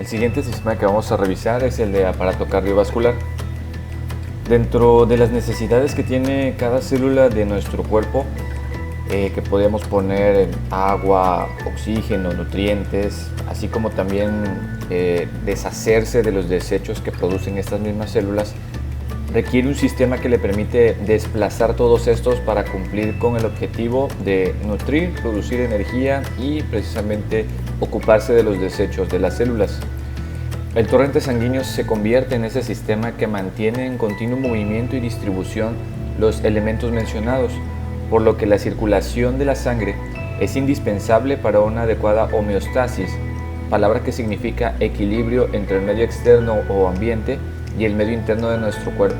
El siguiente sistema que vamos a revisar es el de aparato cardiovascular. Dentro de las necesidades que tiene cada célula de nuestro cuerpo, que podemos poner en agua, oxígeno, nutrientes, así como también deshacerse de los desechos que producen estas mismas células, requiere un sistema que le permite desplazar todos estos para cumplir con el objetivo de nutrir, producir energía y precisamente ocuparse de los desechos de las células. El torrente sanguíneo se convierte en ese sistema que mantiene en continuo movimiento y distribución los elementos mencionados, por lo que la circulación de la sangre es indispensable para una adecuada homeostasis, palabra que significa equilibrio entre el medio externo o ambiente y el medio interno de nuestro cuerpo.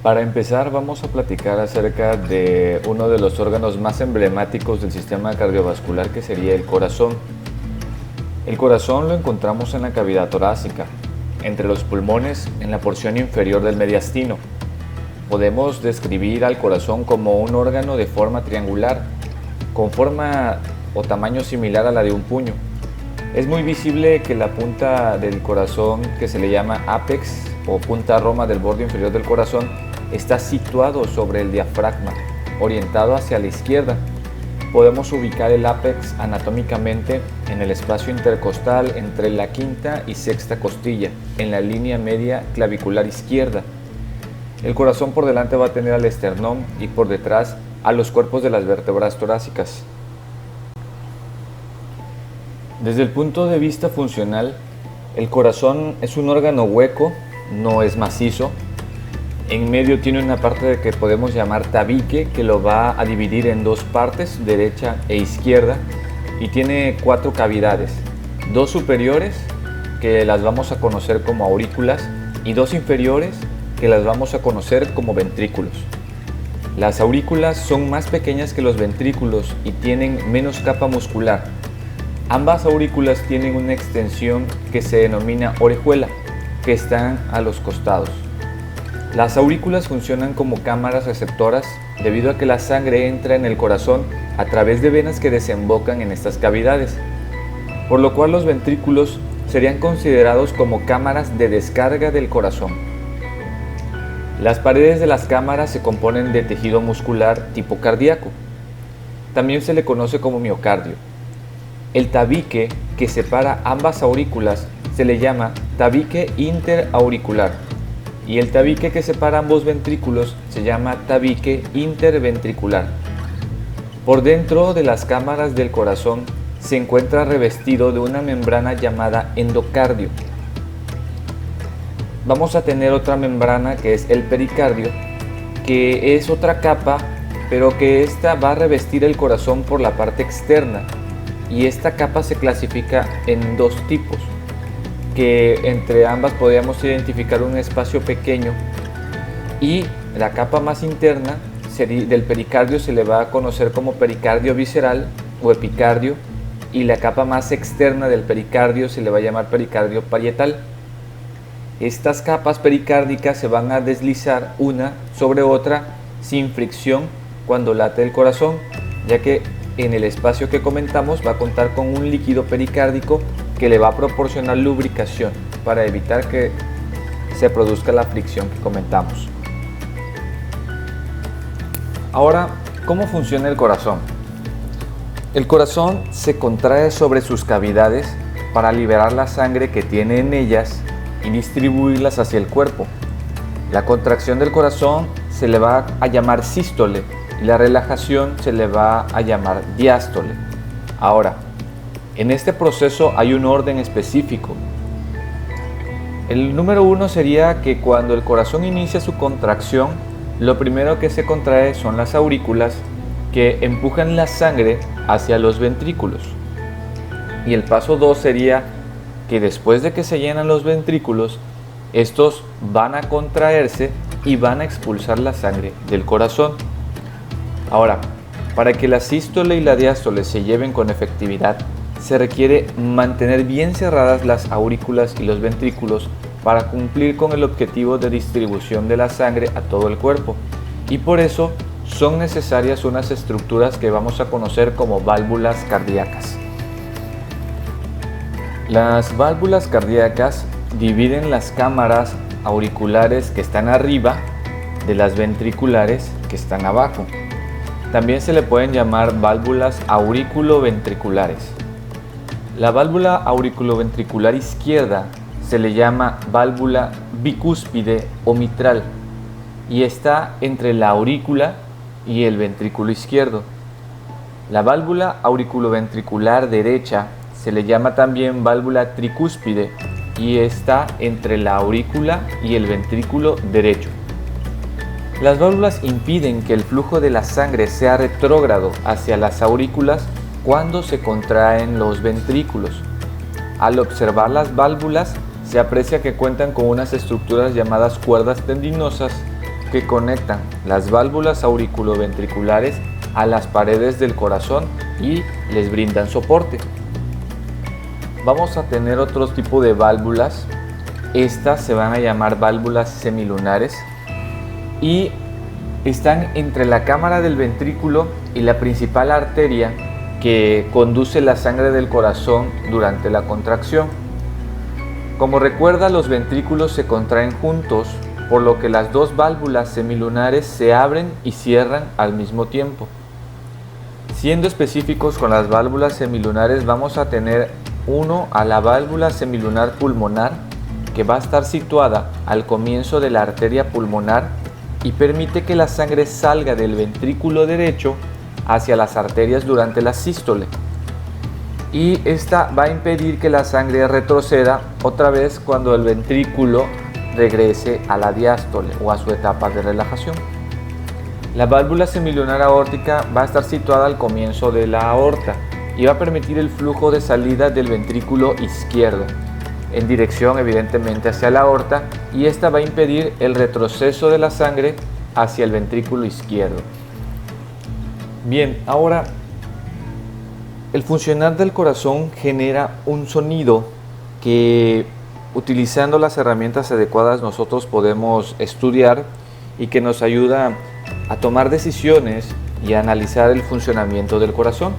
Para empezar, vamos a platicar acerca de uno de los órganos más emblemáticos del sistema cardiovascular, que sería el corazón. El corazón lo encontramos en la cavidad torácica, entre los pulmones, en la porción inferior del mediastino. Podemos describir al corazón como un órgano de forma triangular, con forma o tamaño similar a la de un puño. Es muy visible que la punta del corazón, que se le llama ápex o punta roma del borde inferior del corazón, está situado sobre el diafragma, orientado hacia la izquierda. Podemos ubicar el ápex anatómicamente en el espacio intercostal entre la quinta y sexta costilla, en la línea media clavicular izquierda. El corazón por delante va a tener al esternón y por detrás a los cuerpos de las vértebras torácicas. Desde el punto de vista funcional, el corazón es un órgano hueco, no es macizo. En medio tiene una parte que podemos llamar tabique, que lo va a dividir en dos partes, derecha e izquierda, y tiene 4 cavidades, 2 superiores, que las vamos a conocer como aurículas, y 2 inferiores, que las vamos a conocer como ventrículos. Las aurículas son más pequeñas que los ventrículos y tienen menos capa muscular. Ambas aurículas tienen una extensión que se denomina orejuela, que están a los costados. Las aurículas funcionan como cámaras receptoras debido a que la sangre entra en el corazón a través de venas que desembocan en estas cavidades, por lo cual los ventrículos serían considerados como cámaras de descarga del corazón. Las paredes de las cámaras se componen de tejido muscular tipo cardíaco. También se le conoce como miocardio. El tabique que separa ambas aurículas se le llama tabique interauricular y el tabique que separa ambos ventrículos se llama tabique interventricular. Por dentro de las cámaras del corazón se encuentra revestido de una membrana llamada endocardio. Vamos a tener otra membrana que es el pericardio, que es otra capa, pero que esta va a revestir el corazón por la parte externa. Y esta capa se clasifica en 2 tipos, que entre ambas podríamos identificar un espacio pequeño, y la capa más interna del pericardio se le va a conocer como pericardio visceral o epicardio, y la capa más externa del pericardio se le va a llamar pericardio parietal. Estas capas pericárdicas se van a deslizar una sobre otra sin fricción cuando late el corazón, ya que en el espacio que comentamos va a contar con un líquido pericárdico que le va a proporcionar lubricación para evitar que se produzca la fricción que comentamos. Ahora, ¿cómo funciona el corazón? El corazón se contrae sobre sus cavidades para liberar la sangre que tiene en ellas y distribuirlas hacia el cuerpo. La contracción del corazón se le va a llamar sístole y la relajación se le va a llamar diástole. Ahora, en este proceso hay un orden específico. El número 1 sería que cuando el corazón inicia su contracción, lo primero que se contrae son las aurículas, que empujan la sangre hacia los ventrículos. Y el paso 2 sería que después de que se llenan los ventrículos, estos van a contraerse y van a expulsar la sangre del corazón. Ahora, para que la sístole y la diástole se lleven con efectividad, se requiere mantener bien cerradas las aurículas y los ventrículos para cumplir con el objetivo de distribución de la sangre a todo el cuerpo, y por eso son necesarias unas estructuras que vamos a conocer como válvulas cardíacas. Las válvulas cardíacas dividen las cámaras auriculares que están arriba de las ventriculares que están abajo. También se le pueden llamar válvulas auriculoventriculares. La válvula auriculoventricular izquierda se le llama válvula bicúspide o mitral y está entre la aurícula y el ventrículo izquierdo. La válvula auriculoventricular derecha se le llama también válvula tricúspide y está entre la aurícula y el ventrículo derecho. Las válvulas impiden que el flujo de la sangre sea retrógrado hacia las aurículas cuando se contraen los ventrículos. Al observar las válvulas, se aprecia que cuentan con unas estructuras llamadas cuerdas tendinosas que conectan las válvulas auriculoventriculares a las paredes del corazón y les brindan soporte. Vamos a tener otro tipo de válvulas. Estas se van a llamar válvulas semilunares y están entre la cámara del ventrículo y la principal arteria que conduce la sangre del corazón durante la contracción. Como recuerda, los ventrículos se contraen juntos, por lo que las dos válvulas semilunares se abren y cierran al mismo tiempo. Siendo específicos con las válvulas semilunares, vamos a tener a la válvula semilunar pulmonar, que va a estar situada al comienzo de la arteria pulmonar y permite que la sangre salga del ventrículo derecho hacia las arterias durante la sístole. Y esta va a impedir que la sangre retroceda otra vez cuando el ventrículo regrese a la diástole o a su etapa de relajación. La válvula semilunar aórtica va a estar situada al comienzo de la aorta y va a permitir el flujo de salida del ventrículo izquierdo en dirección evidentemente hacia la aorta, y esta va a impedir el retroceso de la sangre hacia el ventrículo izquierdo. Bien, ahora el funcionar del corazón genera un sonido que, utilizando las herramientas adecuadas, nosotros podemos estudiar y que nos ayuda a tomar decisiones y a analizar el funcionamiento del corazón.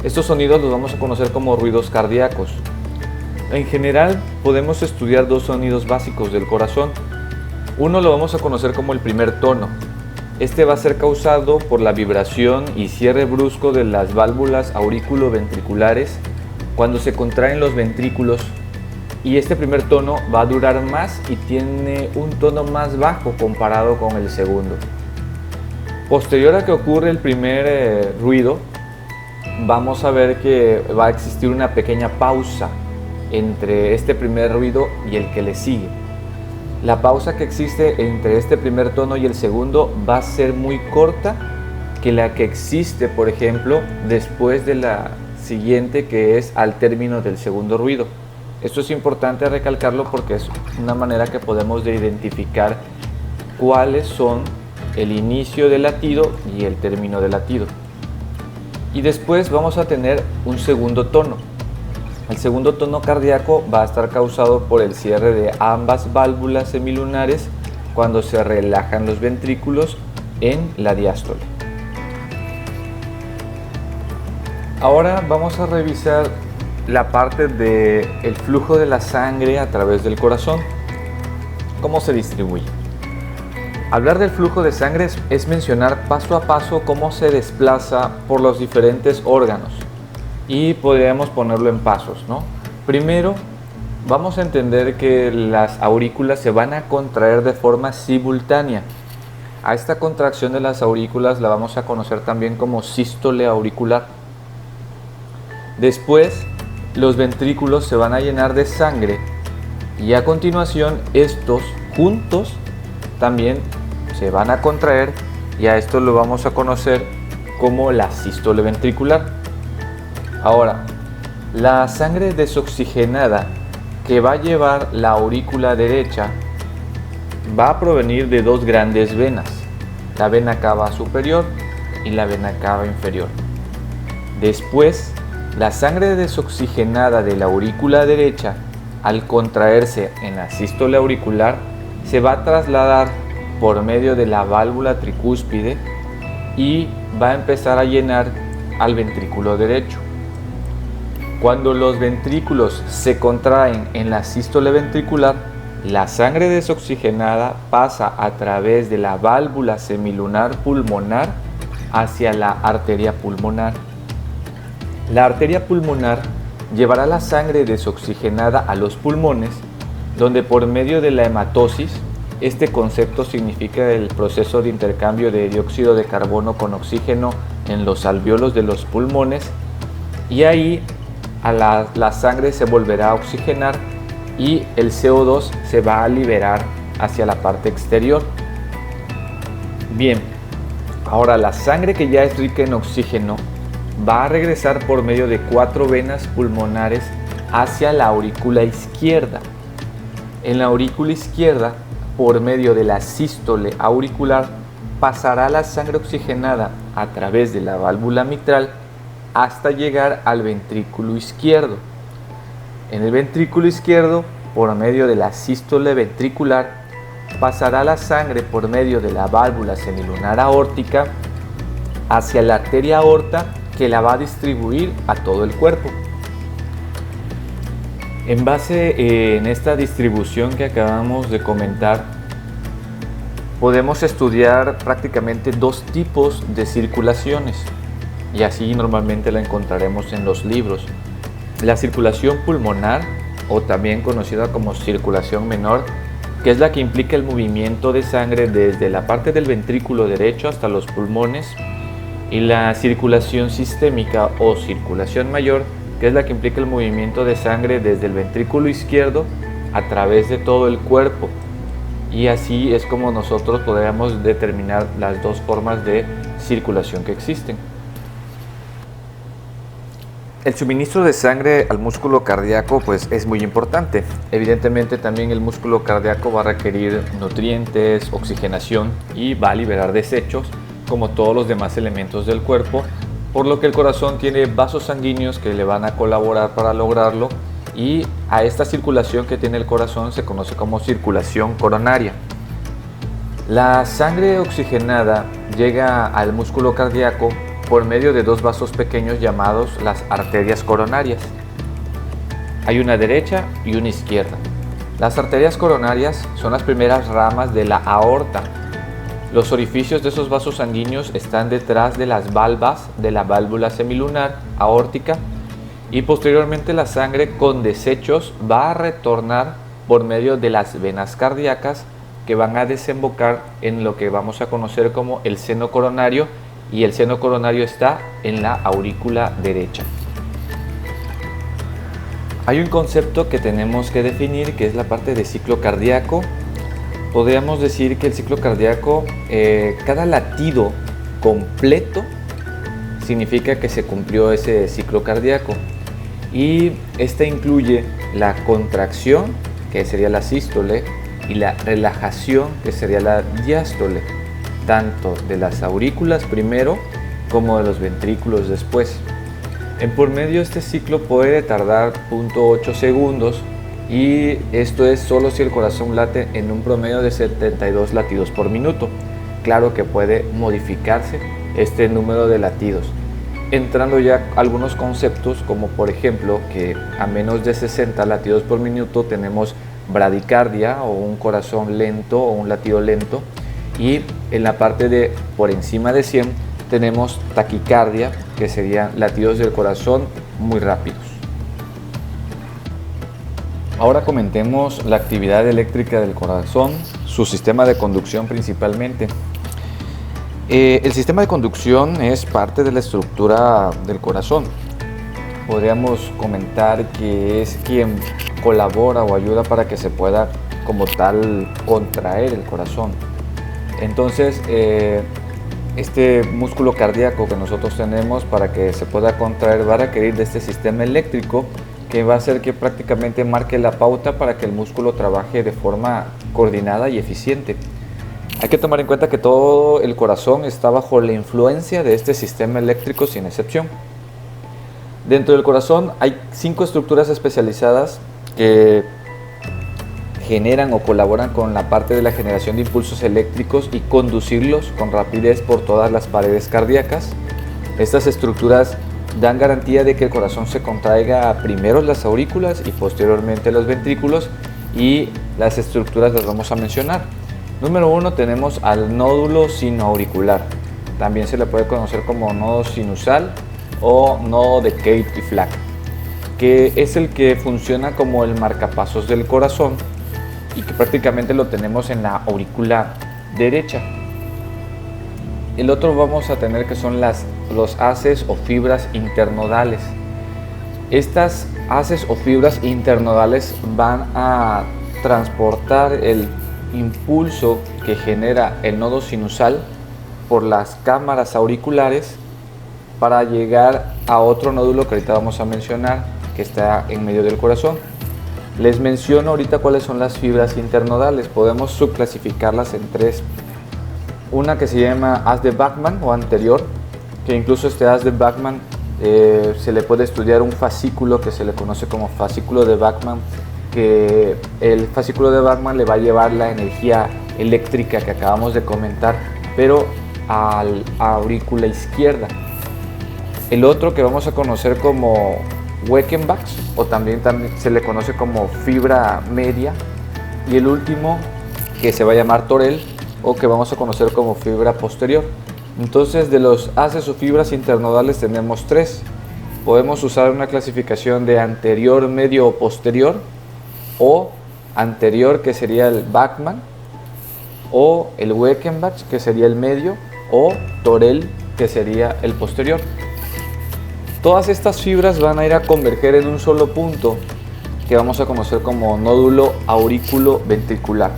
Estos sonidos los vamos a conocer como ruidos cardíacos. En general podemos estudiar dos sonidos básicos del corazón. Uno lo vamos a conocer como el primer tono. Este va a ser causado por la vibración y cierre brusco de las válvulas auriculoventriculares cuando se contraen los ventrículos, y este primer tono va a durar más y tiene un tono más bajo comparado con el segundo. Posterior a que ocurre el primer ruido, vamos a ver que va a existir una pequeña pausa entre este primer ruido y el que le sigue. La pausa que existe entre este primer tono y el segundo va a ser muy corta que la que existe, por ejemplo, después de la siguiente, que es al término del segundo ruido. Esto es importante recalcarlo porque es una manera que podemos de identificar cuáles son el inicio del latido y el término del latido. Y después vamos a tener un segundo tono. El segundo tono cardíaco va a estar causado por el cierre de ambas válvulas semilunares cuando se relajan los ventrículos en la diástole. Ahora vamos a revisar la parte del flujo de la sangre a través del corazón. ¿Cómo se distribuye? Hablar del flujo de sangre es mencionar paso a paso cómo se desplaza por los diferentes órganos, y podríamos ponerlo en pasos, ¿no? Primero, vamos a entender que las aurículas se van a contraer de forma simultánea. A esta contracción de las aurículas la vamos a conocer también como sístole auricular. Después, los ventrículos se van a llenar de sangre y a continuación estos juntos también se van a contraer, y a esto lo vamos a conocer como la sístole ventricular. Ahora, la sangre desoxigenada que va a llevar la aurícula derecha va a provenir de dos grandes venas, la vena cava superior y la vena cava inferior. Después, la sangre desoxigenada de la aurícula derecha, al contraerse en la sístole auricular, se va a trasladar por medio de la válvula tricúspide y va a empezar a llenar al ventrículo derecho. Cuando los ventrículos se contraen en la sístole ventricular, la sangre desoxigenada pasa a través de la válvula semilunar pulmonar hacia la arteria pulmonar. La arteria pulmonar llevará la sangre desoxigenada a los pulmones, donde por medio de la hematosis, este concepto significa el proceso de intercambio de dióxido de carbono con oxígeno en los alvéolos de los pulmones, y ahí la sangre se volverá a oxigenar y el CO2 se va a liberar hacia la parte exterior. Bien, ahora la sangre que ya es rica en oxígeno va a regresar por medio de 4 venas pulmonares hacia la aurícula izquierda. En la aurícula izquierda, por medio de la sístole auricular, pasará la sangre oxigenada a través de la válvula mitral hasta llegar al ventrículo izquierdo. En el ventrículo izquierdo, por medio de la sístole ventricular, pasará la sangre por medio de la válvula semilunar aórtica hacia la arteria aorta, que la va a distribuir a todo el cuerpo. En base en esta distribución que acabamos de comentar, podemos estudiar prácticamente 2 tipos de circulaciones, y así normalmente la encontraremos en los libros. La circulación pulmonar, o también conocida como circulación menor, que es la que implica el movimiento de sangre desde la parte del ventrículo derecho hasta los pulmones, y la circulación sistémica o circulación mayor, que es la que implica el movimiento de sangre desde el ventrículo izquierdo a través de todo el cuerpo. Y así es como nosotros podríamos determinar las 2 formas de circulación que existen. El suministro de sangre al músculo cardíaco pues es muy importante. Evidentemente también el músculo cardíaco va a requerir nutrientes, oxigenación y va a liberar desechos como todos los demás elementos del cuerpo, por lo que el corazón tiene vasos sanguíneos que le van a colaborar para lograrlo, y a esta circulación que tiene el corazón se conoce como circulación coronaria. La sangre oxigenada llega al músculo cardíaco por medio de 2 vasos pequeños llamados las arterias coronarias. Hay una derecha y una izquierda. Las arterias coronarias son las primeras ramas de la aorta. Los orificios de esos vasos sanguíneos están detrás de las valvas de la válvula semilunar aórtica, y posteriormente la sangre con desechos va a retornar por medio de las venas cardíacas, que van a desembocar en lo que vamos a conocer como el seno coronario, y el seno coronario está en la aurícula derecha. Hay un concepto que tenemos que definir, que es la parte de ciclo cardíaco. Podríamos decir que el ciclo cardíaco, cada latido completo significa que se cumplió ese ciclo cardíaco, y este incluye la contracción, que sería la sístole, y la relajación, que sería la diástole, tanto de las aurículas primero como de los ventrículos después. En por medio este ciclo puede tardar 0.8 segundos, y esto es solo si el corazón late en un promedio de 72 latidos por minuto. Claro que puede modificarse este número de latidos, entrando ya algunos conceptos, como por ejemplo que a menos de 60 latidos por minuto tenemos bradicardia, o un corazón lento o un latido lento, y en la parte de por encima de 100 tenemos taquicardia, que serían latidos del corazón muy rápidos. Ahora comentemos la actividad eléctrica del corazón, su sistema de conducción principalmente. El sistema de conducción es parte de la estructura del corazón. Podríamos comentar que es quien colabora o ayuda para que se pueda como tal contraer el corazón. Entonces, este músculo cardíaco que nosotros tenemos, para que se pueda contraer, va a requerir de este sistema eléctrico, que va a hacer que prácticamente marque la pauta para que el músculo trabaje de forma coordinada y eficiente. Hay que tomar en cuenta que todo el corazón está bajo la influencia de este sistema eléctrico sin excepción. Dentro del corazón hay 5 estructuras especializadas que generan o colaboran con la parte de la generación de impulsos eléctricos y conducirlos con rapidez por todas las paredes cardíacas. Estas estructuras dan garantía de que el corazón se contraiga primero las aurículas y posteriormente los ventrículos, y las estructuras las vamos a mencionar. Número 1 tenemos al nódulo sinoauricular, también se le puede conocer como nodo sinusal o nodo de Kate y Flack, que es el que funciona como el marcapasos del corazón y que prácticamente lo tenemos en la aurícula derecha. El otro vamos a tener que son los haces o fibras internodales. Estas haces o fibras internodales van a transportar el impulso que genera el nodo sinusal por las cámaras auriculares para llegar a otro nódulo que ahorita vamos a mencionar, que está en medio del corazón. Les menciono ahorita cuáles son las fibras internodales. Podemos subclasificarlas en tres. Una que se llama haz de Bachmann o anterior, que incluso este haz de Bachmann se le puede estudiar un fascículo que se le conoce como fascículo de Bachmann, que el fascículo de Bachmann le va a llevar la energía eléctrica que acabamos de comentar, pero a la aurícula izquierda. El otro que vamos a conocer como Weckenbach, o también se le conoce como fibra media, y el último que se va a llamar Torel, o que vamos a conocer como fibra posterior. Entonces, de los haces o fibras internodales tenemos tres. Podemos usar una clasificación de anterior, medio o posterior, o anterior, que sería el Bachmann, o el Weckenbach, que sería el medio, o Torel, que sería el posterior. Todas estas fibras van a ir a converger en un solo punto que vamos a conocer como nódulo aurículo-ventricular.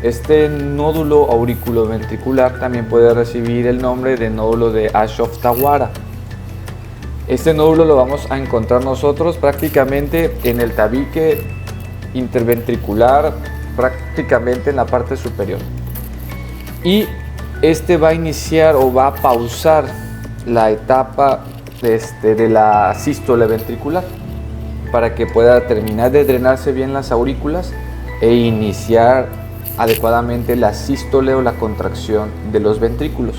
Este nódulo aurículo-ventricular también puede recibir el nombre de nódulo de Ashoff-Tawara. Este nódulo lo vamos a encontrar nosotros prácticamente en el tabique interventricular, prácticamente en la parte superior. Y este va a iniciar o va a pausar la etapa de la sístole ventricular para que pueda terminar de drenarse bien las aurículas e iniciar adecuadamente la sístole o la contracción de los ventrículos.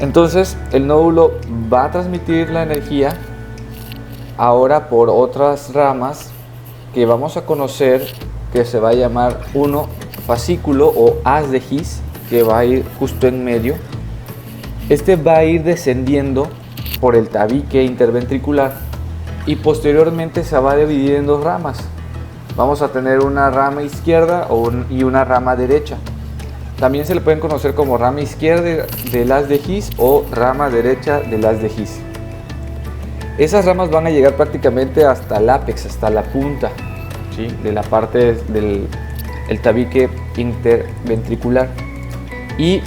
Entonces el nódulo va a transmitir la energía ahora por otras ramas que vamos a conocer, que se va a llamar uno fascículo o haz de His, que va a ir justo en medio. Este va a ir descendiendo por el tabique interventricular y posteriormente se va a dividir en dos ramas. Vamos a tener una rama izquierda y una rama derecha. También se le pueden conocer como rama izquierda del haz de His o rama derecha del haz de His. Esas ramas van a llegar prácticamente hasta el ápex, hasta la punta, ¿sí?, de la parte del tabique interventricular, y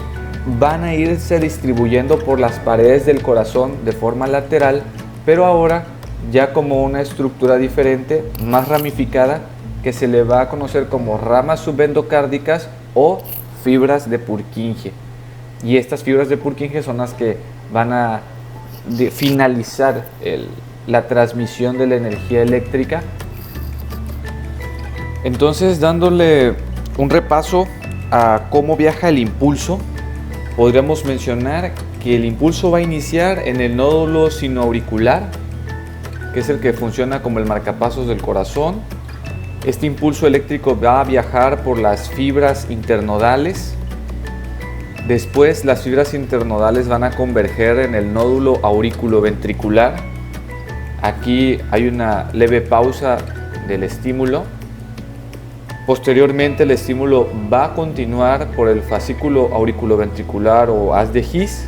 van a irse distribuyendo por las paredes del corazón de forma lateral, pero ahora ya como una estructura diferente, más ramificada, que se le va a conocer como ramas subendocárdicas o fibras de Purkinje. Y estas fibras de Purkinje son las que van a finalizar la transmisión de la energía eléctrica. Entonces, dándole un repaso a cómo viaja el impulso, podríamos mencionar que el impulso va a iniciar en el nódulo sinoauricular, que es el que funciona como el marcapasos del corazón. Este impulso eléctrico va a viajar por las fibras internodales. Después las fibras internodales van a converger en el nódulo aurículo-ventricular. Aquí hay una leve pausa del estímulo. Posteriormente el estímulo va a continuar por el fascículo auriculoventricular o haz de His.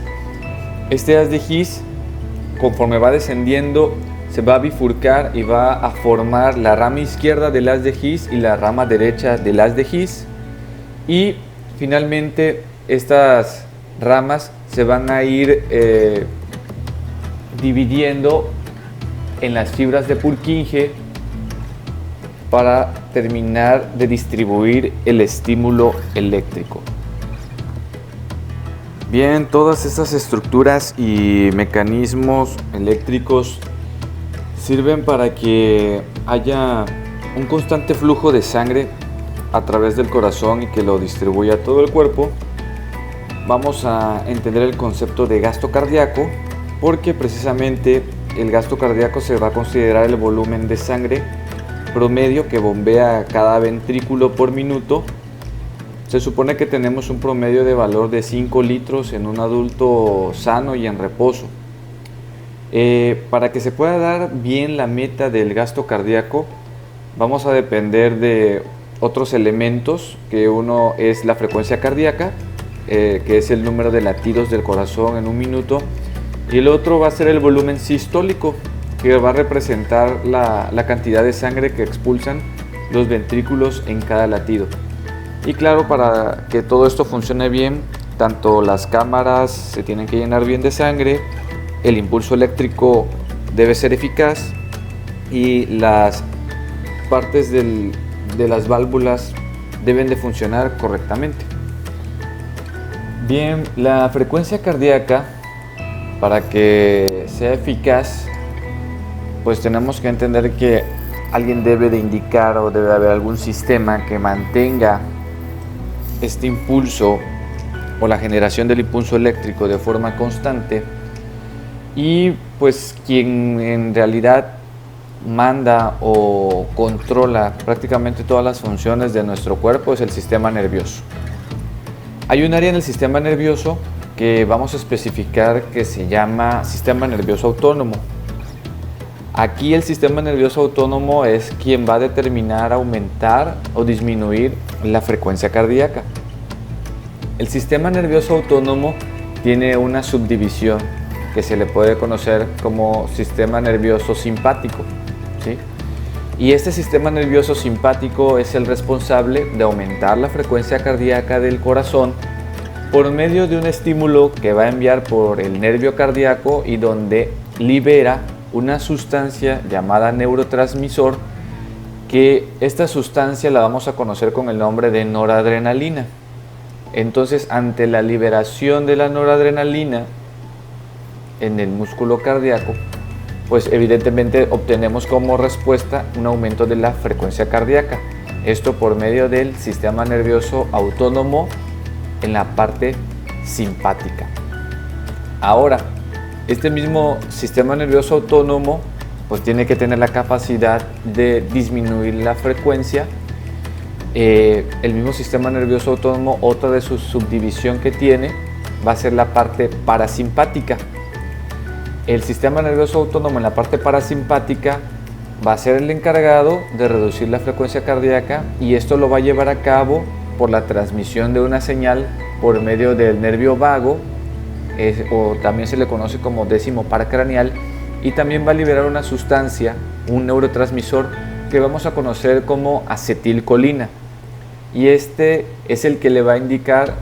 Este haz de His, conforme va descendiendo, se va a bifurcar y va a formar la rama izquierda del haz de His y la rama derecha del haz de His. Y finalmente estas ramas se van a ir dividiendo en las fibras de Purkinje para terminar de distribuir el estímulo eléctrico. Bien, todas estas estructuras y mecanismos eléctricos sirven para que haya un constante flujo de sangre a través del corazón y que lo distribuya a todo el cuerpo. Vamos a entender el concepto de gasto cardíaco, porque precisamente el gasto cardíaco se va a considerar el volumen de sangre promedio que bombea cada ventrículo por minuto. Se supone que tenemos un promedio de valor de 5 litros en un adulto sano y en reposo. Para que se pueda dar bien la meta del gasto cardíaco, vamos a depender de otros elementos, que uno es la frecuencia cardíaca, que es el número de latidos del corazón en un minuto, y el otro va a ser el volumen sistólico, que va a representar la cantidad de sangre que expulsan los ventrículos en cada latido. Y claro, para que todo esto funcione bien, tanto las cámaras se tienen que llenar bien de sangre, el impulso eléctrico debe ser eficaz y las partes de las válvulas deben de funcionar correctamente. Bien, la frecuencia cardíaca, para que sea eficaz, pues tenemos que entender que alguien debe de indicar o debe haber algún sistema que mantenga este impulso o la generación del impulso eléctrico de forma constante, y pues quien en realidad manda o controla prácticamente todas las funciones de nuestro cuerpo es el sistema nervioso. Hay un área en el sistema nervioso que vamos a especificar que se llama sistema nervioso autónomo. Aquí el sistema nervioso autónomo es quien va a determinar aumentar o disminuir la frecuencia cardíaca. El sistema nervioso autónomo tiene una subdivisión que se le puede conocer como sistema nervioso simpático, ¿sí? Y este sistema nervioso simpático es el responsable de aumentar la frecuencia cardíaca del corazón por medio de un estímulo que va a enviar por el nervio cardíaco y donde libera una sustancia llamada neurotransmisor, que esta sustancia la vamos a conocer con el nombre de noradrenalina. Entonces, ante la liberación de la noradrenalina en el músculo cardíaco, pues evidentemente obtenemos como respuesta un aumento de la frecuencia cardíaca. Esto por medio del sistema nervioso autónomo en la parte simpática. Ahora, este mismo sistema nervioso autónomo pues tiene que tener la capacidad de disminuir la frecuencia. El mismo sistema nervioso autónomo, otra de su subdivisión que tiene, va a ser la parte parasimpática. El sistema nervioso autónomo en la parte parasimpática va a ser el encargado de reducir la frecuencia cardíaca, y esto lo va a llevar a cabo por la transmisión de una señal por medio del nervio vago, o también se le conoce como décimo par craneal, y también va a liberar una sustancia, un neurotransmisor que vamos a conocer como acetilcolina, y este es el que le va a indicar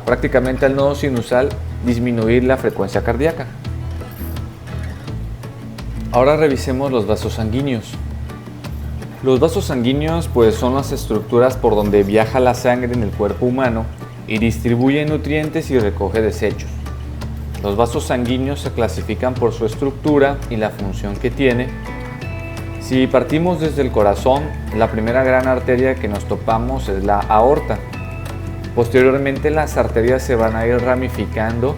prácticamente al nodo sinusal disminuir la frecuencia cardíaca. Ahora revisemos los vasos sanguíneos. Los vasos sanguíneos pues son las estructuras por donde viaja la sangre en el cuerpo humano y distribuye nutrientes y recoge desechos. Los vasos sanguíneos se clasifican por su estructura y la función que tiene. Si partimos desde el corazón, la primera gran arteria que nos topamos es la aorta. Posteriormente las arterias se van a ir ramificando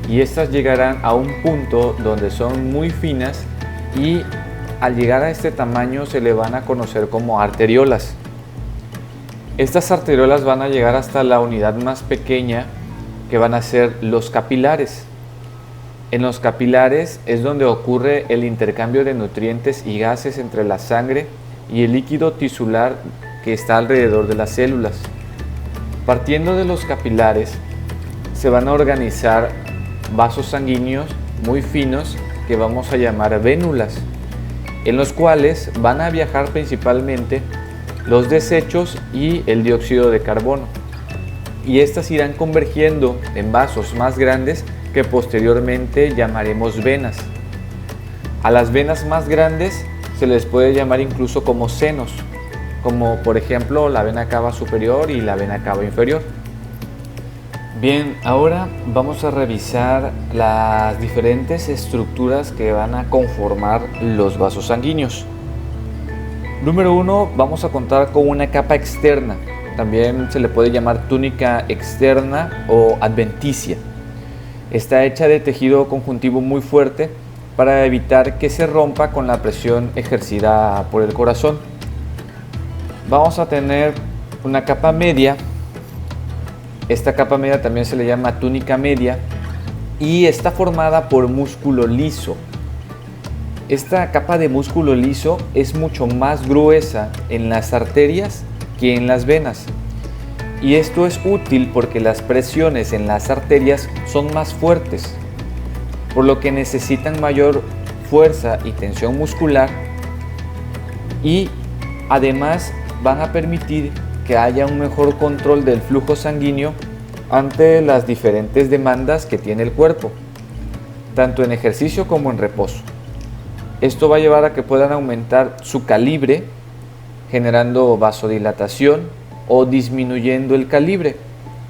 y estas llegarán a un punto donde son muy finas, y al llegar a este tamaño se le van a conocer como arteriolas. Estas arteriolas van a llegar hasta la unidad más pequeña, que van a ser los capilares. En los capilares es donde ocurre el intercambio de nutrientes y gases entre la sangre y el líquido tisular que está alrededor de las células. Partiendo de los capilares se van a organizar vasos sanguíneos muy finos que vamos a llamar vénulas, en los cuales van a viajar principalmente los desechos y el dióxido de carbono, y estas irán convergiendo en vasos más grandes que posteriormente llamaremos venas. A las venas más grandes se les puede llamar incluso como senos, como por ejemplo la vena cava superior y la vena cava inferior. Bien, ahora vamos a revisar las diferentes estructuras que van a conformar los vasos sanguíneos. Número 1, vamos a contar con una capa externa, también se le puede llamar túnica externa o adventicia. Está hecha de tejido conjuntivo muy fuerte para evitar que se rompa con la presión ejercida por el corazón. Vamos a tener una capa media. Esta capa media también se le llama túnica media y está formada por músculo liso. Esta capa de músculo liso es mucho más gruesa en las arterias que en las venas. Y esto es útil porque las presiones en las arterias son más fuertes, por lo que necesitan mayor fuerza y tensión muscular, y además van a permitir que haya un mejor control del flujo sanguíneo ante las diferentes demandas que tiene el cuerpo, tanto en ejercicio como en reposo. Esto va a llevar a que puedan aumentar su calibre, generando vasodilatación, o disminuyendo el calibre,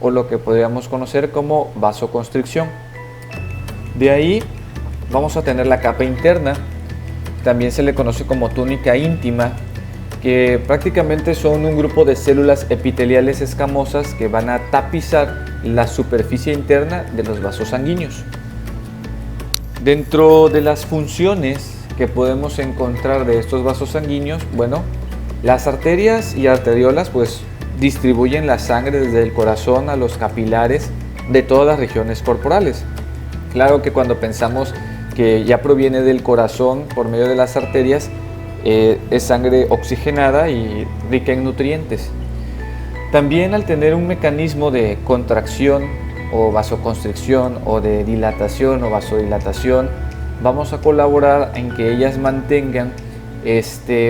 o lo que podríamos conocer como vasoconstricción. De ahí vamos a tener la capa interna, también se le conoce como túnica íntima, que prácticamente son un grupo de células epiteliales escamosas que van a tapizar la superficie interna de los vasos sanguíneos. Dentro de las funciones que podemos encontrar de estos vasos sanguíneos, bueno, las arterias y arteriolas pues distribuyen la sangre desde el corazón a los capilares de todas las regiones corporales. Claro que cuando pensamos que ya proviene del corazón por medio de las arterias, es sangre oxigenada y rica en nutrientes. También, al tener un mecanismo de contracción o vasoconstricción, o de dilatación o vasodilatación, vamos a colaborar en que ellas mantengan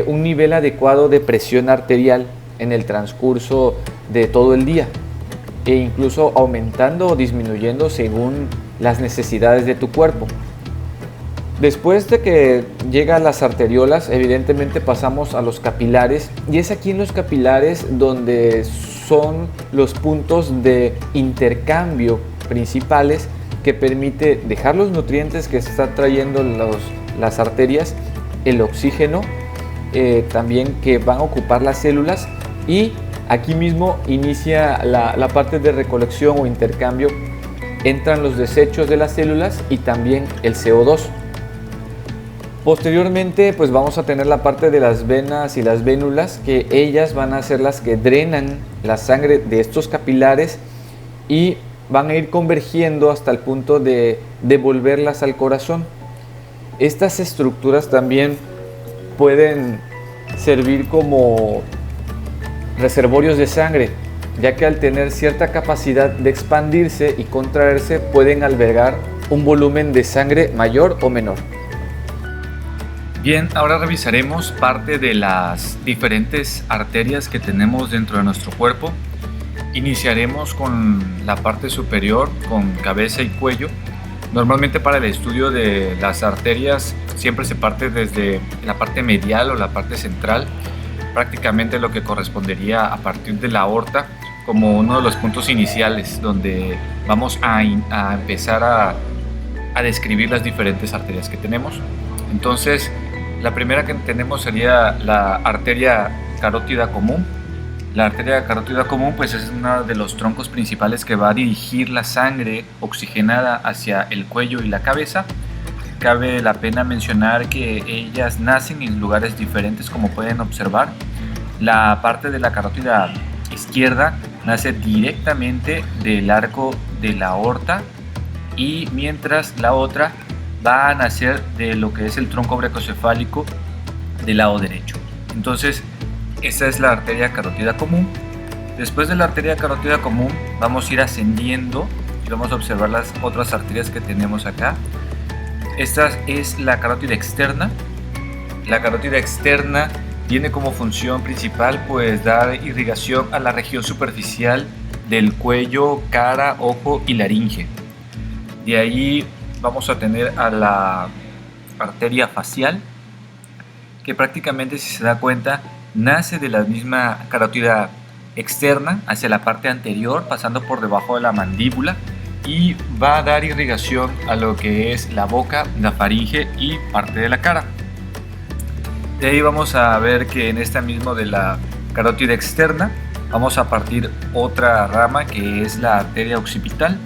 un nivel adecuado de presión arterial en el transcurso de todo el día, e incluso aumentando o disminuyendo según las necesidades de tu cuerpo. Después de que llegan las arteriolas, evidentemente pasamos a los capilares, y es aquí en los capilares donde son los puntos de intercambio principales que permite dejar los nutrientes que está trayendo las arterias, el oxígeno, también que van a ocupar las células, y aquí mismo inicia la parte de recolección o intercambio. Entran los desechos de las células y también el CO2. Posteriormente pues vamos a tener la parte de las venas y las vénulas, que ellas van a ser las que drenan la sangre de estos capilares y van a ir convergiendo hasta el punto de devolverlas al corazón. Estas estructuras también pueden servir como reservorios de sangre, ya que al tener cierta capacidad de expandirse y contraerse pueden albergar un volumen de sangre mayor o menor. Bien, ahora revisaremos parte de las diferentes arterias que tenemos dentro de nuestro cuerpo. Iniciaremos con la parte superior, con cabeza y cuello. Normalmente para el estudio de las arterias siempre se parte desde la parte medial o la parte central, prácticamente lo que correspondería a partir de la aorta, como uno de los puntos iniciales donde vamos a empezar a describir las diferentes arterias que tenemos. Entonces, la primera que tenemos sería la arteria carótida común. La arteria carótida común pues es uno de los troncos principales que va a dirigir la sangre oxigenada hacia el cuello y la cabeza. Cabe la pena mencionar que ellas nacen en lugares diferentes, como pueden observar. La parte de la carótida izquierda nace directamente del arco de la aorta, y mientras la otra va a nacer de lo que es el tronco brachocefálico del lado derecho. Entonces, esta es la arteria carótida común. Después de la arteria carótida común vamos a ir ascendiendo y vamos a observar las otras arterias que tenemos acá. Esta es la carótida externa. La carótida externa tiene como función principal pues dar irrigación a la región superficial del cuello, cara, ojo y laringe. De ahí vamos a tener a la arteria facial, que prácticamente, si se da cuenta, nace de la misma carótida externa hacia la parte anterior, pasando por debajo de la mandíbula, y va a dar irrigación a lo que es la boca, la faringe y parte de la cara. De ahí vamos a ver que en esta misma de la carótida externa vamos a partir otra rama, que es la arteria occipital.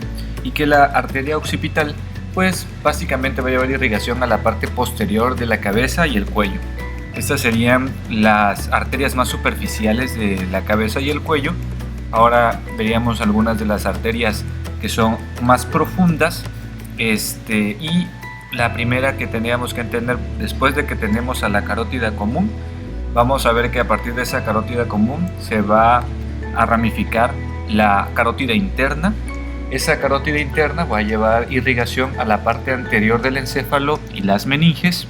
y que la arteria occipital pues básicamente va a llevar irrigación a la parte posterior de la cabeza y el cuello. Estas serían las arterias más superficiales de la cabeza y el cuello. Ahora veríamos algunas de las arterias que son más profundas, y la primera que teníamos que entender, después de que tenemos a la carótida común, vamos a ver que a partir de esa carótida común se va a ramificar la carótida interna. Esa carótida interna va a llevar irrigación a la parte anterior del encéfalo y las meninges,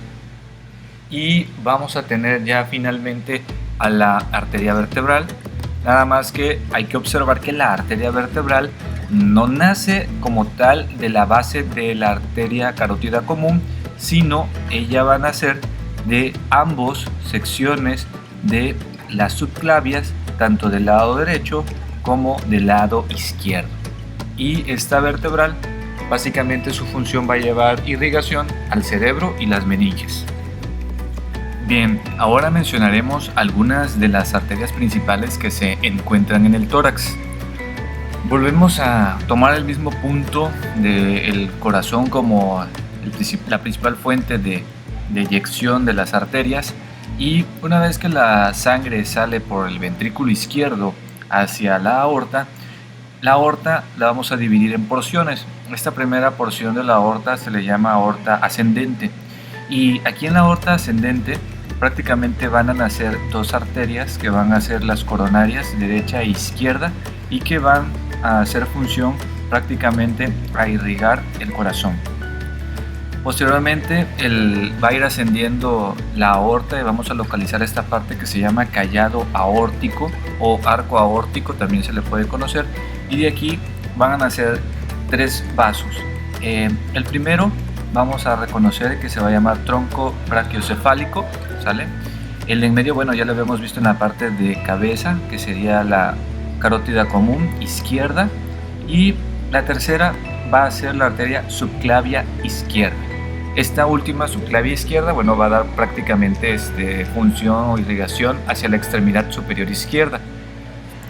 y vamos a tener ya finalmente a la arteria vertebral. Nada más que hay que observar que la arteria vertebral no nace como tal de la base de la arteria carótida común, sino ella va a nacer de ambos secciones de las subclavias, tanto del lado derecho como del lado izquierdo. Y esta vertebral, básicamente su función va a llevar irrigación al cerebro y las meninges. Bien, ahora mencionaremos algunas de las arterias principales que se encuentran en el tórax. Volvemos a tomar el mismo punto del corazón como la principal fuente de eyección de las arterias, y una vez que la sangre sale por el ventrículo izquierdo hacia la aorta la vamos a dividir en porciones. Esta primera porción de la aorta se le llama aorta ascendente, y aquí en la aorta ascendente prácticamente van a nacer dos arterias que van a ser las coronarias derecha e izquierda, y que van a hacer función prácticamente a irrigar el corazón. Posteriormente va a ir ascendiendo la aorta y vamos a localizar esta parte que se llama callado aórtico o arco aórtico, también se le puede conocer, y de aquí van a nacer tres vasos. El primero vamos a reconocer que se va a llamar tronco brachiocefálico, ¿sale? El de en medio, bueno, ya lo habíamos visto en la parte de cabeza, que sería la carótida común izquierda, y la tercera va a ser la arteria subclavia izquierda. Esta última subclavia izquierda, bueno, va a dar prácticamente función o irrigación hacia la extremidad superior izquierda.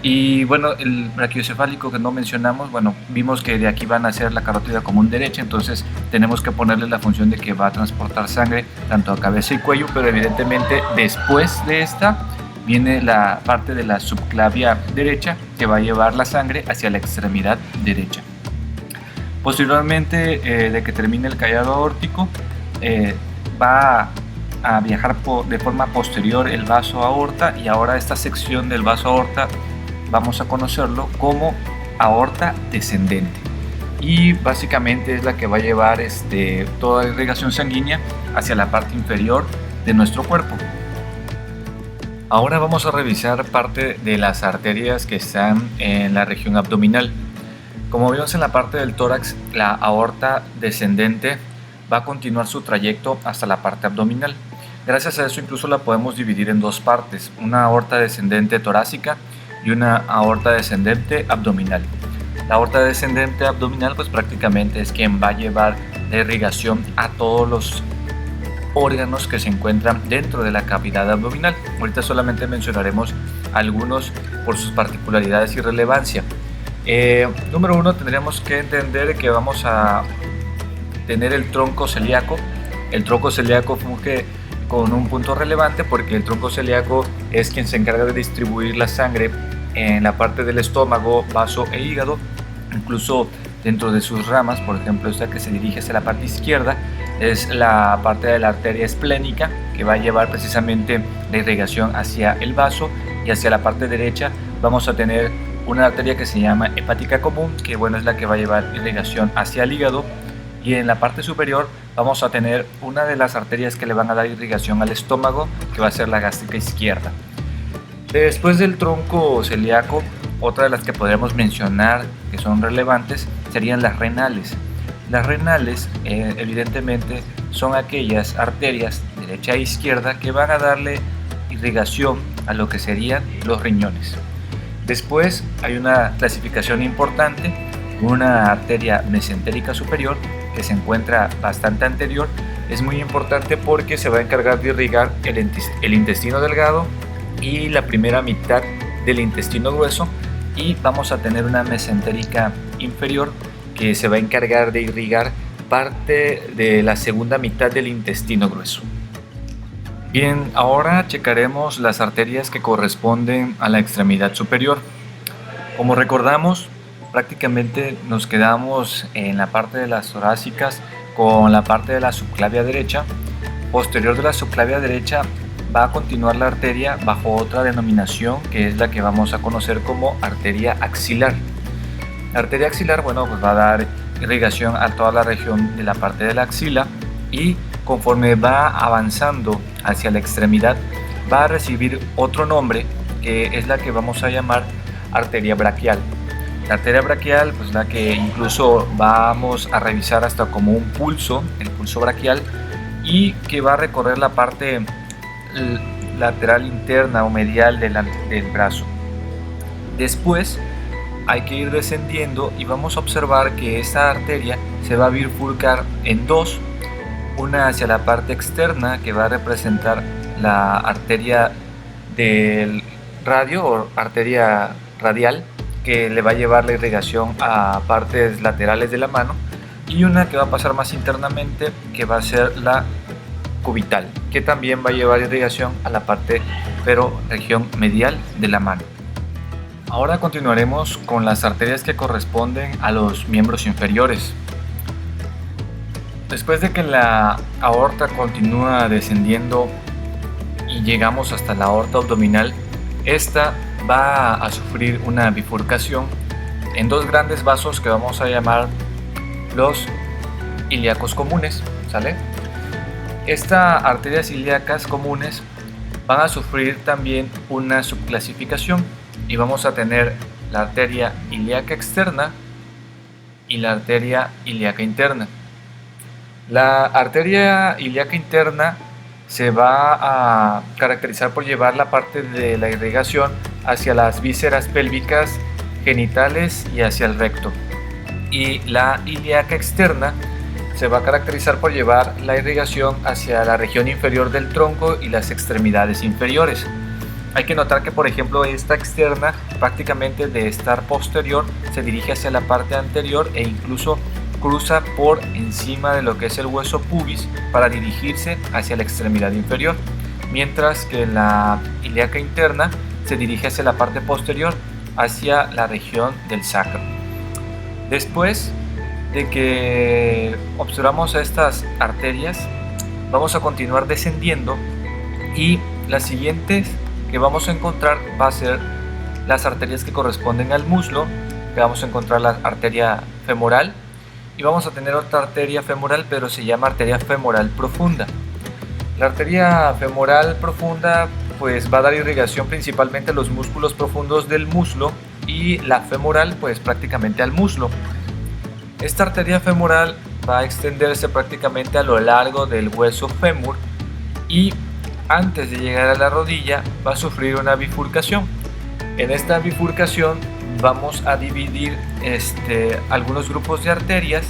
Y bueno, el brachiocefálico que no mencionamos, bueno, vimos que de aquí van a ser la carótida común derecha, entonces tenemos que ponerle la función de que va a transportar sangre tanto a cabeza y cuello, pero evidentemente después de esta viene la parte de la subclavia derecha que va a llevar la sangre hacia la extremidad derecha. Posteriormente de que termine el callado aórtico, va a viajar de forma posterior el vaso aorta, y ahora esta sección del vaso aorta vamos a conocerlo como aorta descendente, y básicamente es la que va a llevar toda la irrigación sanguínea hacia la parte inferior de nuestro cuerpo. Ahora vamos a revisar parte de las arterias que están en la región abdominal. Como vimos en la parte del tórax, la aorta descendente va a continuar su trayecto hasta la parte abdominal. Gracias a eso incluso la podemos dividir en dos partes, una aorta descendente torácica y una aorta descendente abdominal. La aorta descendente abdominal pues prácticamente es quien va a llevar la irrigación a todos los órganos que se encuentran dentro de la cavidad abdominal. Ahorita solamente mencionaremos algunos por sus particularidades y relevancia. Número uno, tendríamos que entender que vamos a tener el tronco celíaco. El tronco celíaco funge con un punto relevante porque el tronco celíaco es quien se encarga de distribuir la sangre en la parte del estómago, vaso e hígado, incluso dentro de sus ramas. Por ejemplo, esta que se dirige hacia la parte izquierda es la parte de la arteria esplénica, que va a llevar precisamente la irrigación hacia el vaso, y hacia la parte derecha vamos a tener una arteria que se llama hepática común, que bueno, es la que va a llevar irrigación hacia el hígado, y en la parte superior vamos a tener una de las arterias que le van a dar irrigación al estómago, que va a ser la gástrica izquierda. Después del tronco celíaco, otra de las que podríamos mencionar que son relevantes serían las renales. Las renales evidentemente son aquellas arterias derecha e izquierda que van a darle irrigación a lo que serían los riñones. Después hay una clasificación importante, una arteria mesentérica superior que se encuentra bastante anterior. Es muy importante porque se va a encargar de irrigar el intestino delgado y la primera mitad del intestino grueso, y vamos a tener una mesentérica inferior que se va a encargar de irrigar parte de la segunda mitad del intestino grueso. Bien, ahora checaremos las arterias que corresponden a la extremidad superior. Como recordamos, prácticamente nos quedamos en la parte de las torácicas con la parte de la subclavia derecha. Posterior de la subclavia derecha va a continuar la arteria bajo otra denominación, que es la que vamos a conocer como arteria axilar. La arteria axilar, bueno, pues va a dar irrigación a toda la región de la parte de la axila, y conforme va avanzando hacia la extremidad va a recibir otro nombre, que es la que vamos a llamar arteria braquial. La arteria braquial, pues la que incluso vamos a revisar hasta como un pulso, el pulso braquial, y que va a recorrer la parte lateral interna o medial del brazo. Después hay que ir descendiendo y vamos a observar que esta arteria se va a bifurcar en dos, una hacia la parte externa, que va a representar la arteria del radio o arteria radial, que le va a llevar la irrigación a partes laterales de la mano, y una que va a pasar más internamente, que va a ser la cubital, que también va a llevar irrigación a la parte, pero región medial de la mano. Ahora continuaremos con las arterias que corresponden a los miembros inferiores. Después de que la aorta continúa descendiendo y llegamos hasta la aorta abdominal, esta va a sufrir una bifurcación en dos grandes vasos que vamos a llamar los ilíacos comunes, ¿sale? Estas arterias ilíacas comunes van a sufrir también una subclasificación, y vamos a tener la arteria ilíaca externa y la arteria ilíaca interna. La arteria ilíaca interna se va a caracterizar por llevar la parte de la irrigación hacia las vísceras pélvicas, genitales y hacia el recto. Y la ilíaca externa se va a caracterizar por llevar la irrigación hacia la región inferior del tronco y las extremidades inferiores. Hay que notar que, por ejemplo, esta externa, prácticamente de estar posterior, se dirige hacia la parte anterior e incluso cruza por encima de lo que es el hueso pubis para dirigirse hacia la extremidad inferior, mientras que la ilíaca interna se dirige hacia la parte posterior, hacia la región del sacro. Después de que observamos estas arterias, vamos a continuar descendiendo, y las siguientes que vamos a encontrar va a ser las arterias que corresponden al muslo, que vamos a encontrar la arteria femoral, y vamos a tener otra arteria femoral, pero se llama arteria femoral profunda. La arteria femoral profunda pues va a dar irrigación principalmente a los músculos profundos del muslo, y la femoral pues prácticamente al muslo. Esta arteria femoral va a extenderse prácticamente a lo largo del hueso fémur, y antes de llegar a la rodilla va a sufrir una bifurcación. En esta bifurcación vamos a dividir algunos grupos de arterias,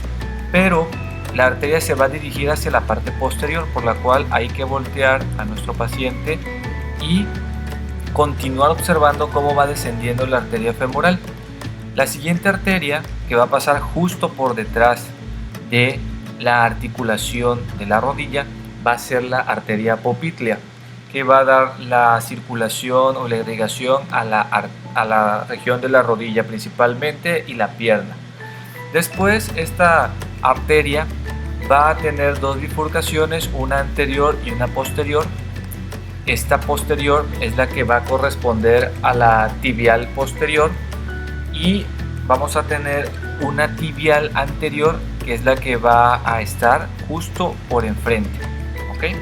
pero la arteria se va a dirigir hacia la parte posterior, por la cual hay que voltear a nuestro paciente y continuar observando cómo va descendiendo la arteria femoral. La siguiente arteria, que va a pasar justo por detrás de la articulación de la rodilla, va a ser la arteria poplítea, que va a dar la circulación o la irrigación a la región de la rodilla principalmente y la pierna. Después esta arteria va a tener dos bifurcaciones, una anterior y una posterior. Esta posterior es la que va a corresponder a la tibial posterior, y vamos a tener una tibial anterior, que es la que va a estar justo por enfrente, ¿ok?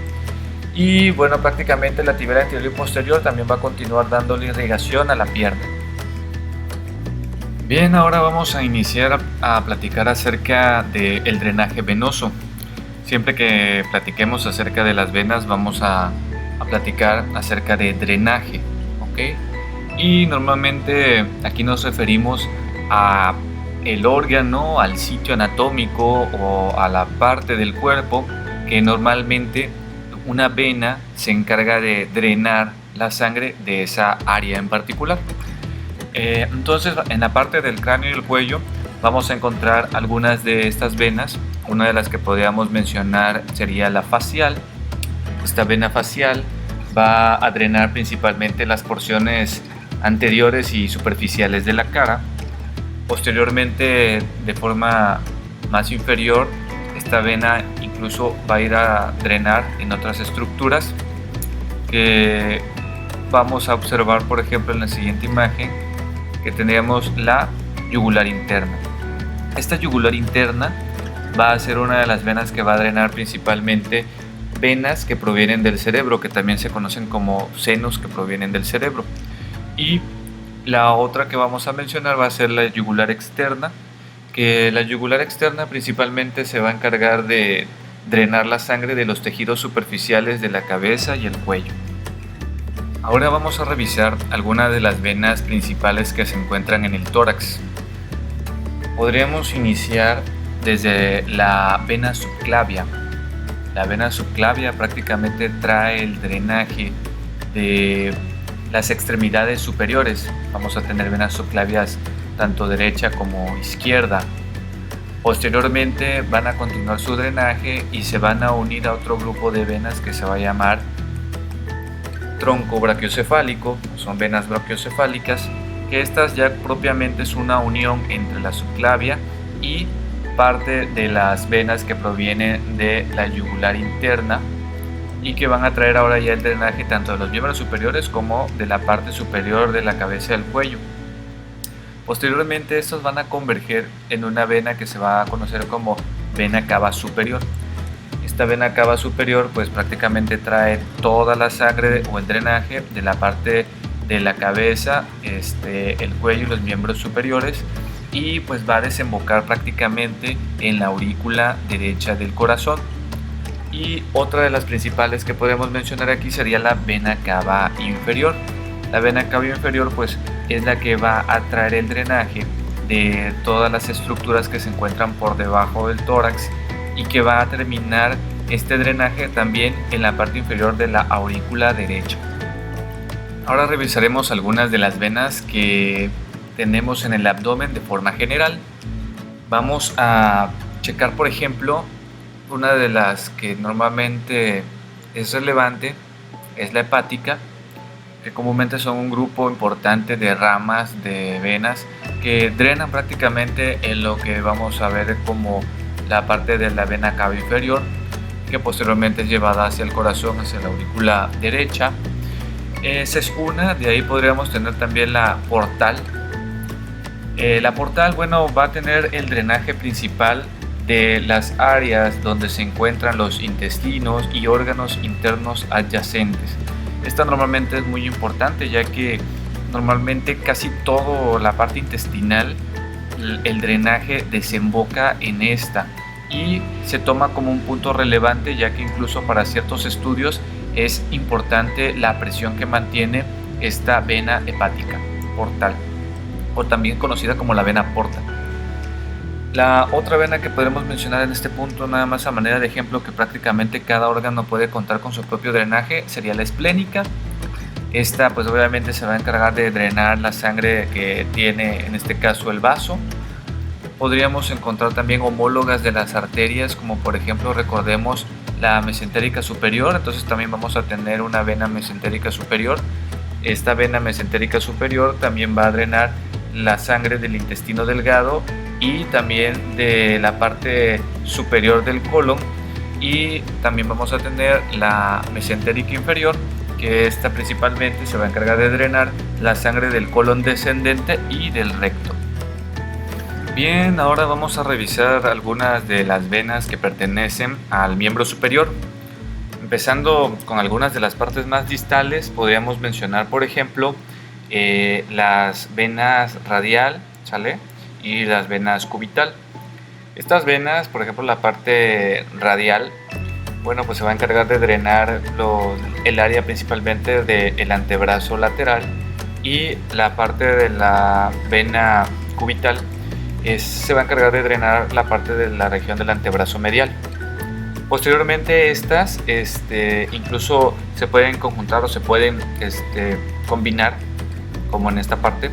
Y bueno, prácticamente la tibial anterior y posterior también va a continuar dándole irrigación a la pierna. Bien, ahora vamos a iniciar a platicar acerca del drenaje venoso. Siempre que platiquemos acerca de las venas vamos a platicar acerca de drenaje, ¿ok? Y normalmente aquí nos referimos a el órgano, al sitio anatómico o a la parte del cuerpo que normalmente una vena se encarga de drenar la sangre de esa área en particular. Entonces, en la parte del cráneo y el cuello vamos a encontrar algunas de estas venas. Una de las que podríamos mencionar sería la facial. Esta vena facial va a drenar principalmente las porciones anteriores y superficiales de la cara. Posteriormente, de forma más inferior, esta vena incluso va a ir a drenar en otras estructuras que vamos a observar, por ejemplo, en la siguiente imagen, que tendríamos la yugular interna. Esta yugular interna va a ser una de las venas que va a drenar principalmente venas que provienen del cerebro, que también se conocen como senos que provienen del cerebro. Y la otra que vamos a mencionar va a ser la yugular externa, que la yugular externa principalmente se va a encargar de drenar la sangre de los tejidos superficiales de la cabeza y el cuello. Ahora vamos a revisar algunas de las venas principales que se encuentran en el tórax. Podríamos iniciar desde la vena subclavia. La vena subclavia prácticamente trae el drenaje de las extremidades superiores. Vamos a tener venas subclavias tanto derecha como izquierda. Posteriormente van a continuar su drenaje y se van a unir a otro grupo de venas que se va a llamar tronco brachiocefálico. Son venas brachiocefálicas, que estas ya propiamente es una unión entre la subclavia y parte de las venas que provienen de la yugular interna y que van a traer ahora ya el drenaje tanto de los miembros superiores como de la parte superior de la cabeza y el cuello. Posteriormente estos van a converger en una vena que se va a conocer como vena cava superior. Esta vena cava superior pues prácticamente trae toda la sangre o el drenaje de la parte de la cabeza, el cuello y los miembros superiores, y pues va a desembocar prácticamente en la aurícula derecha del corazón. Y otra de las principales que podemos mencionar aquí sería la vena cava inferior. La vena cava inferior pues es la que va a traer el drenaje de todas las estructuras que se encuentran por debajo del tórax y que va a terminar este drenaje también en la parte inferior de la aurícula derecha. Ahora revisaremos algunas de las venas que tenemos en el abdomen de forma general. Vamos a checar, por ejemplo, una de las que normalmente es relevante es la hepática, que comúnmente son un grupo importante de ramas de venas que drenan prácticamente en lo que vamos a ver como la parte de la vena cava inferior, que posteriormente es llevada hacia el corazón, hacia la aurícula derecha. Esa es una. De ahí podríamos tener también la portal. La portal, bueno, va a tener el drenaje principal de las áreas donde se encuentran los intestinos y órganos internos adyacentes. Esta normalmente es muy importante, ya que normalmente casi toda la parte intestinal, el drenaje desemboca en esta y se toma como un punto relevante, ya que incluso para ciertos estudios es importante la presión que mantiene esta vena hepática portal, o también conocida como la vena porta. La otra vena que podemos mencionar en este punto, nada más a manera de ejemplo, que prácticamente cada órgano puede contar con su propio drenaje, sería la esplénica. Esta pues obviamente se va a encargar de drenar la sangre que tiene en este caso el vaso. Podríamos encontrar también homólogas de las arterias, como por ejemplo recordemos la mesentérica superior. Entonces también vamos a tener una vena mesentérica superior. Esta vena mesentérica superior también va a drenar la sangre del intestino delgado y también de la parte superior del colon, y también vamos a tener la mesentérica inferior, que esta principalmente se va a encargar de drenar la sangre del colon descendente y del recto. Bien, ahora vamos a revisar algunas de las venas que pertenecen al miembro superior. Empezando con algunas de las partes más distales, podríamos mencionar, por ejemplo, las venas radial, ¿sale?, y las venas cubital. Estas venas, por ejemplo, la parte radial, bueno, pues se va a encargar de drenar el área principalmente del antebrazo lateral, y la parte de la vena cubital se va a encargar de drenar la parte de la región del antebrazo medial. Posteriormente estas incluso se pueden conjuntar o se pueden combinar, como en esta parte.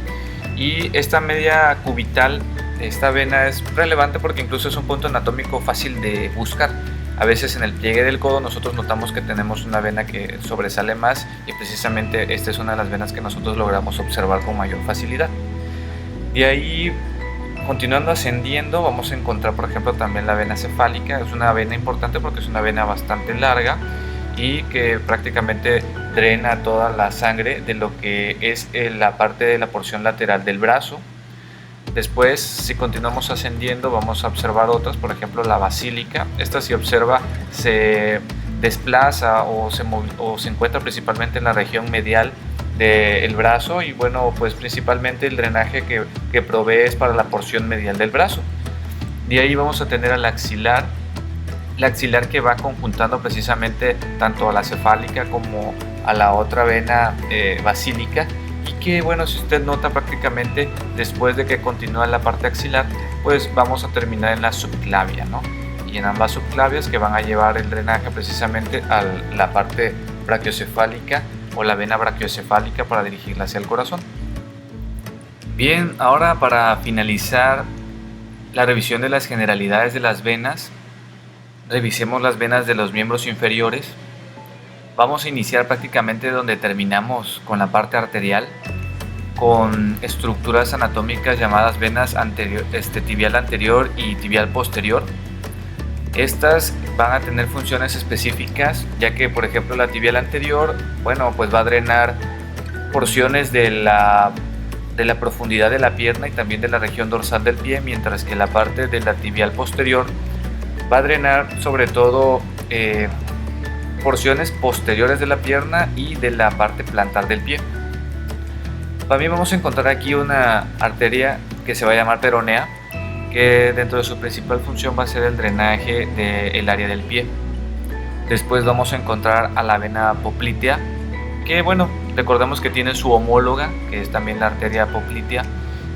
Y esta media cubital esta vena es relevante porque incluso es un punto anatómico fácil de buscar. A veces en el pliegue del codo nosotros notamos que tenemos una vena que sobresale más y precisamente esta es una de las venas que nosotros logramos observar con mayor facilidad. De ahí, continuando ascendiendo, vamos a encontrar por ejemplo también la vena cefálica. Es una vena importante porque es una vena bastante larga y que prácticamente drena toda la sangre de lo que es la parte de la porción lateral del brazo. Después, si continuamos ascendiendo, vamos a observar otras, por ejemplo la basílica. Esta, si observa, se desplaza o se encuentra principalmente en la región medial del brazo y bueno, pues principalmente el drenaje que provee es para la porción medial del brazo. De ahí vamos a tener al axilar. La axilar que va conjuntando precisamente tanto a la cefálica como a la otra vena basílica, y que bueno, si usted nota prácticamente después de que continúa la parte axilar, pues vamos a terminar en la subclavia, ¿no? Y en ambas subclavias que van a llevar el drenaje precisamente a la parte brachiocefálica o la vena brachiocefálica para dirigirla hacia el corazón. Bien, ahora para finalizar la revisión de las generalidades de las venas, revisemos las venas de los miembros inferiores. Vamos a iniciar prácticamente donde terminamos con la parte arterial, con estructuras anatómicas llamadas venas tibial anterior y tibial posterior. Estas van a tener funciones específicas, ya que por ejemplo la tibial anterior, bueno, pues va a drenar porciones de la profundidad de la pierna y también de la región dorsal del pie, mientras que la parte de la tibial posterior va a drenar sobre todo porciones posteriores de la pierna y de la parte plantar del pie. También vamos a encontrar aquí una arteria que se va a llamar peronea, que dentro de su principal función va a ser el drenaje del área del pie. Después vamos a encontrar a la vena poplitea, que bueno, recordemos que tiene su homóloga, que es también la arteria poplitea,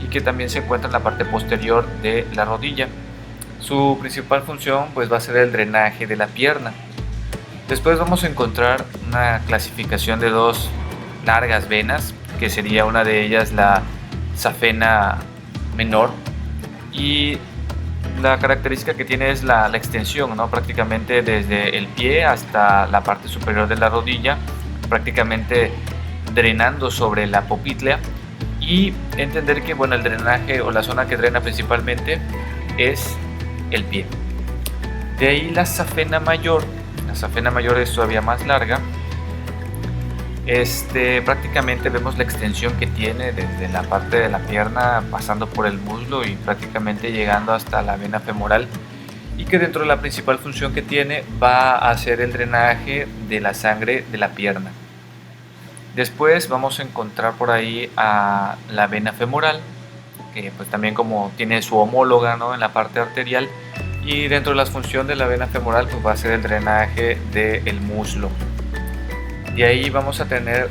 y que también se encuentra en la parte posterior de la rodilla. Su principal función pues va a ser el drenaje de la pierna. Después vamos a encontrar una clasificación de dos largas venas, que sería una de ellas la safena menor, y la característica que tiene es la extensión, ¿no? Prácticamente desde el pie hasta la parte superior de la rodilla, prácticamente drenando sobre la poplitea, y entender que bueno, el drenaje o la zona que drena principalmente es el pie. De ahí la safena mayor es todavía más larga. Prácticamente vemos la extensión que tiene desde la parte de la pierna pasando por el muslo y prácticamente llegando hasta la vena femoral, y que dentro de la principal función que tiene va a hacer el drenaje de la sangre de la pierna. Después vamos a encontrar por ahí a la vena femoral, que pues también como tiene su homóloga, ¿no?, en la parte arterial, y dentro de la función de la vena femoral pues va a ser el drenaje del muslo. De ahí vamos a tener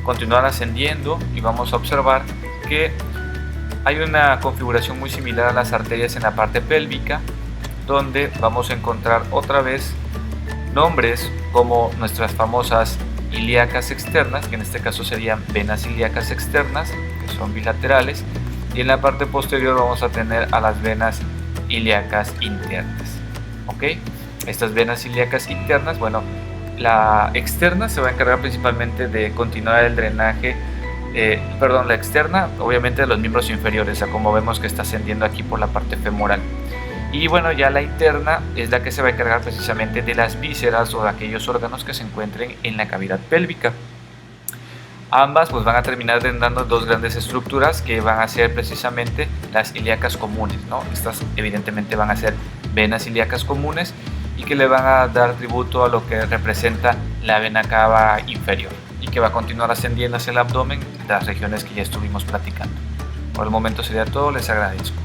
continuar ascendiendo y vamos a observar que hay una configuración muy similar a las arterias en la parte pélvica, donde vamos a encontrar otra vez nombres como nuestras famosas ilíacas externas, que en este caso serían venas ilíacas externas, que son bilaterales, y en la parte posterior vamos a tener a las venas ilíacas internas. ¿Ok? Estas venas ilíacas internas, bueno, la externa se va a encargar principalmente de continuar el drenaje, la externa obviamente de los miembros inferiores, como vemos que está ascendiendo aquí por la parte femoral. Y bueno, ya la interna es la que se va a encargar precisamente de las vísceras o de aquellos órganos que se encuentren en la cavidad pélvica. Ambas pues van a terminar dando dos grandes estructuras que van a ser precisamente las ilíacas comunes, ¿no? Estas evidentemente van a ser venas ilíacas comunes y que le van a dar tributo a lo que representa la vena cava inferior y que va a continuar ascendiendo hacia el abdomen, las regiones que ya estuvimos platicando. Por el momento sería todo, les agradezco.